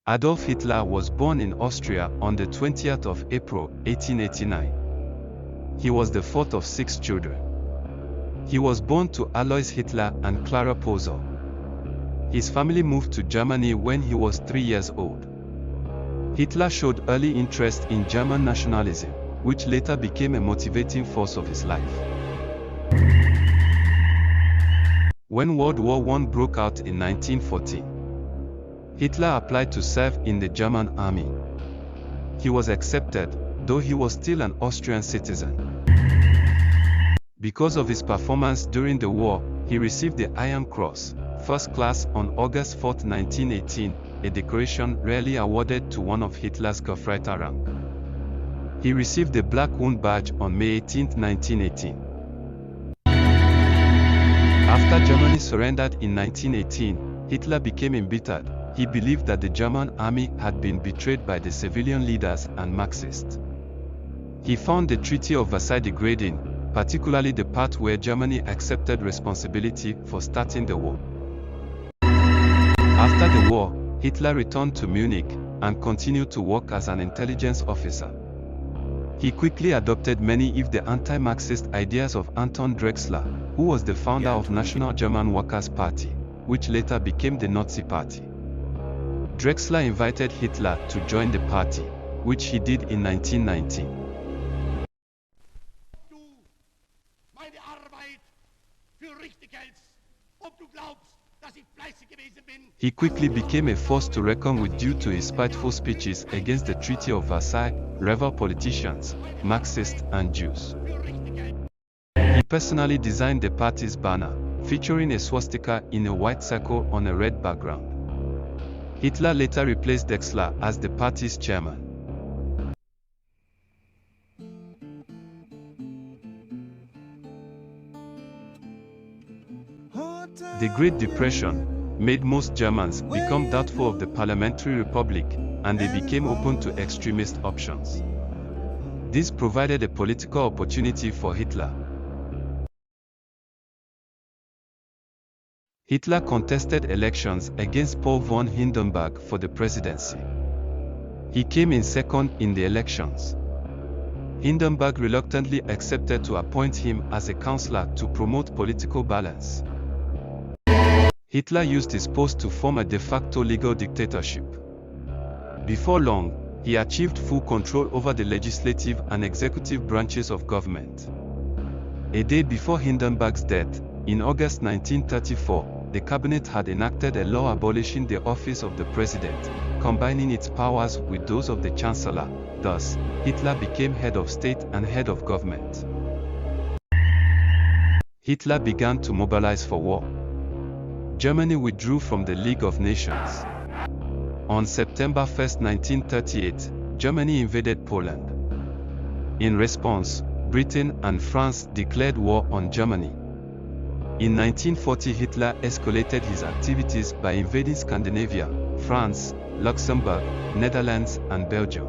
Adolf Hitler was born in Austria on the 20th of April, 1889. He was the fourth of 6 children. He was born to Alois Hitler and Clara Poser. His family moved to Germany when he was 3 years old. Hitler showed early interest in German nationalism, which later became a motivating force of his life. When World War I broke out in 1914, Hitler applied to serve in the German army. He was accepted, though he was still an Austrian citizen. Because of his performance during the war, he received the Iron Cross, First Class, on August 4, 1918, a decoration rarely awarded to one of Hitler's Kampfritter rank. He received the Black Wound Badge on May 18, 1918. After Germany surrendered in 1918, Hitler became embittered. He believed that the German army had been betrayed by the civilian leaders and Marxists. He found the Treaty of Versailles degrading, particularly the part where Germany accepted responsibility for starting the war. After the war, Hitler returned to Munich and continued to work as an intelligence officer. He quickly adopted many of the anti-Marxist ideas of Anton Drexler, who was the founder of National German Workers' Party, which later became the Nazi Party. Drexler invited Hitler to join the party, which he did in 1919. He quickly became a force to reckon with due to his spiteful speeches against the Treaty of Versailles, rebel politicians, Marxists, and Jews. He personally designed the party's banner, featuring a swastika in a white circle on a red background. Hitler later replaced Drexler as the party's chairman. The Great Depression made most Germans become doubtful of the parliamentary republic, and they became open to extremist options. This provided a political opportunity for Hitler. Hitler contested elections against Paul von Hindenburg for the presidency. He came in second in the elections. Hindenburg reluctantly accepted to appoint him as a counselor to promote political balance. Hitler used his post to form a de facto legal dictatorship. Before long, he achieved full control over the legislative and executive branches of government. A day before Hindenburg's death, in August 1934, the cabinet had enacted a law abolishing the office of the president, combining its powers with those of the chancellor. Thus, Hitler became head of state and head of government. Hitler began to mobilize for war. Germany withdrew from the League of Nations. On September 1, 1938, Germany invaded Poland. In response, Britain and France declared war on Germany. In 1940, Hitler escalated his activities by invading Scandinavia, France, Luxembourg, Netherlands, and Belgium.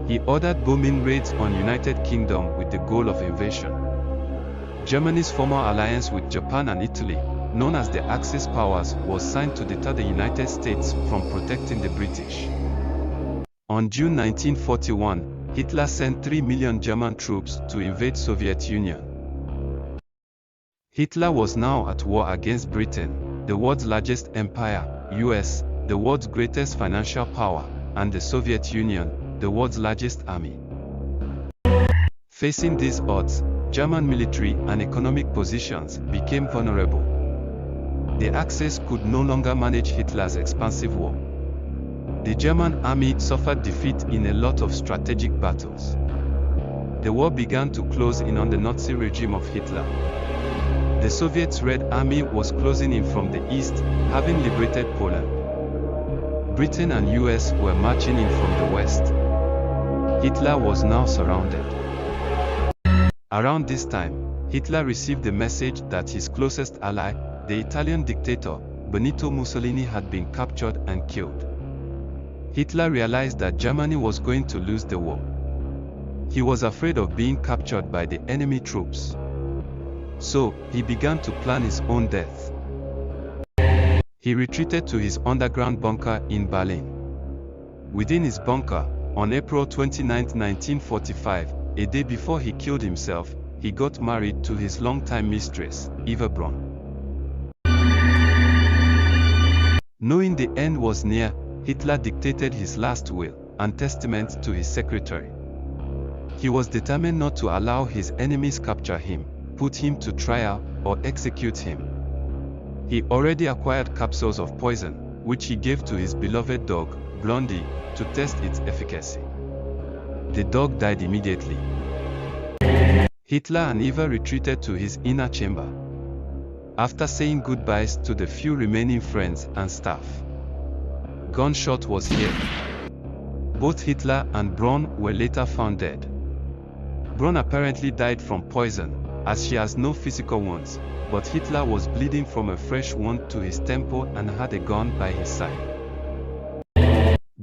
He ordered bombing raids on United Kingdom with the goal of invasion. Germany's former alliance with Japan and Italy, known as the Axis powers, was signed to deter the United States from protecting the British. On June 1941, Hitler sent 3 million German troops to invade Soviet Union. Hitler was now at war against Britain, the world's largest empire, US, the world's greatest financial power, and the Soviet Union, the world's largest army. Facing these odds, German military and economic positions became vulnerable. The Axis could no longer manage Hitler's expansive war. The German army suffered defeat in a lot of strategic battles. The war began to close in on the Nazi regime of Hitler. The Soviet Red Army was closing in from the east, having liberated Poland. Britain and US were marching in from the west. Hitler was now surrounded. Around this time, Hitler received the message that his closest ally, the Italian dictator, Benito Mussolini, had been captured and killed. Hitler realized that Germany was going to lose the war. He was afraid of being captured by the enemy troops. So, he began to plan his own death. He retreated to his underground bunker in Berlin. within his bunker, on April 29, 1945, a day before he killed himself, he got married to his longtime mistress, Eva Braun. Knowing the end was near, Hitler dictated his last will and testament to his secretary. He was determined not to allow his enemies capture him, put him to trial, or execute him. He already acquired capsules of poison, which he gave to his beloved dog, Blondie, to test its efficacy. The dog died immediately. Hitler and Eva retreated to his inner chamber. After saying goodbyes to the few remaining friends and staff, gunshot was heard. Both Hitler and Braun were later found dead. Braun apparently died from poison, as she has no physical wounds, but Hitler was bleeding from a fresh wound to his temple and had a gun by his side.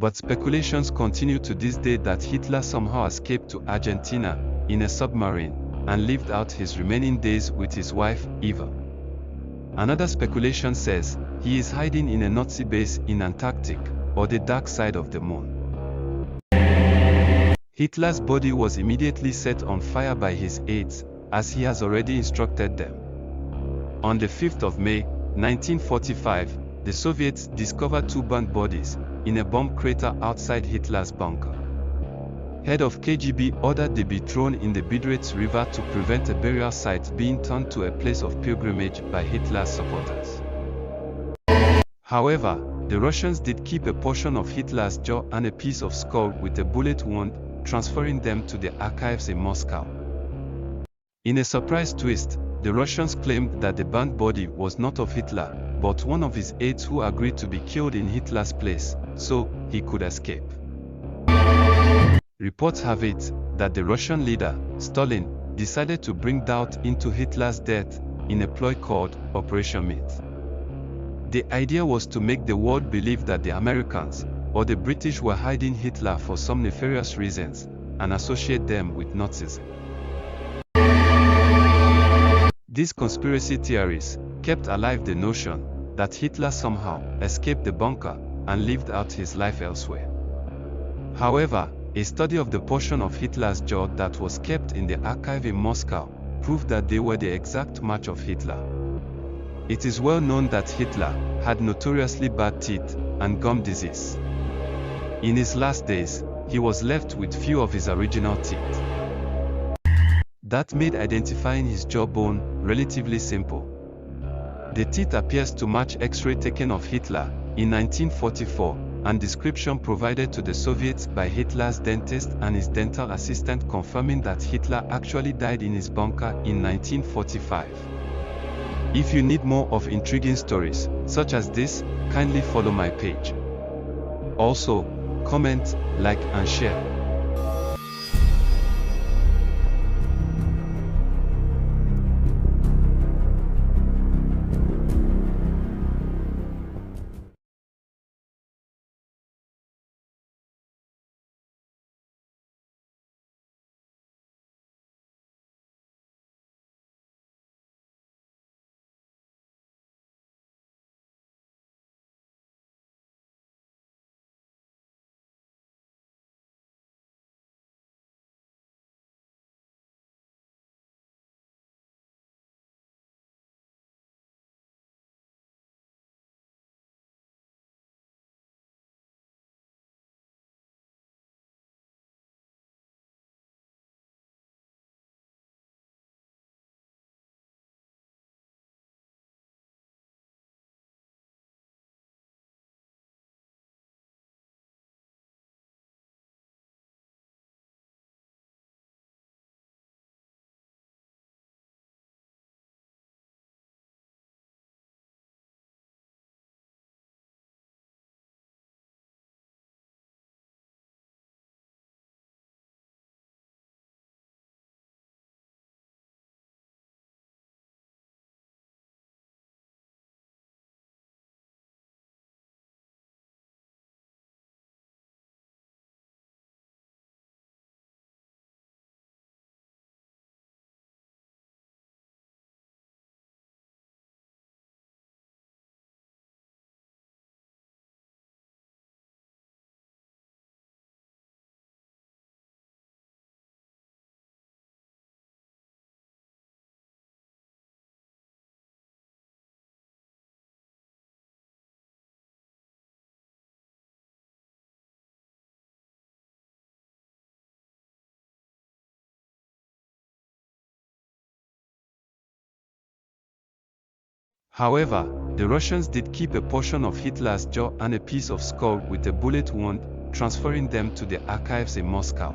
But speculations continue to this day that Hitler somehow escaped to Argentina in a submarine and lived out his remaining days with his wife, Eva. Another speculation says he is hiding in a Nazi base in Antarctic or the dark side of the moon. Hitler's body was immediately set on fire by his aides, as he has already instructed them. On the 5th of May, 1945, the Soviets discovered two burnt bodies in a bomb crater outside Hitler's bunker. Head of KGB ordered they be thrown in the Bidrets River to prevent a burial site being turned to a place of pilgrimage by Hitler's supporters. However, the Russians did keep a portion of Hitler's jaw and a piece of skull with a bullet wound, transferring them to the archives in Moscow. In a surprise twist, the Russians claimed that the burnt body was not of Hitler, but one of his aides who agreed to be killed in Hitler's place, so he could escape. Reports have it that the Russian leader, Stalin, decided to bring doubt into Hitler's death in a ploy called Operation Myth. The idea was to make the world believe that the Americans or the British were hiding Hitler for some nefarious reasons and associate them with Nazism. These conspiracy theories kept alive the notion that Hitler somehow escaped the bunker and lived out his life elsewhere. However, a study of the portion of Hitler's jaw that was kept in the archive in Moscow proved that they were the exact match of Hitler. It is well known that Hitler had notoriously bad teeth and gum disease. In his last days, he was left with few of his original teeth. That made identifying his jawbone relatively simple. The teeth appears to match X-ray taken of Hitler in 1944 and description provided to the Soviets by Hitler's dentist and his dental assistant confirming that Hitler actually died in his bunker in 1945. If you need more of intriguing stories such as this, kindly follow my page. Also, comment, like and share. However, the Russians did keep a portion of Hitler's jaw and a piece of skull with a bullet wound, transferring them to the archives in Moscow.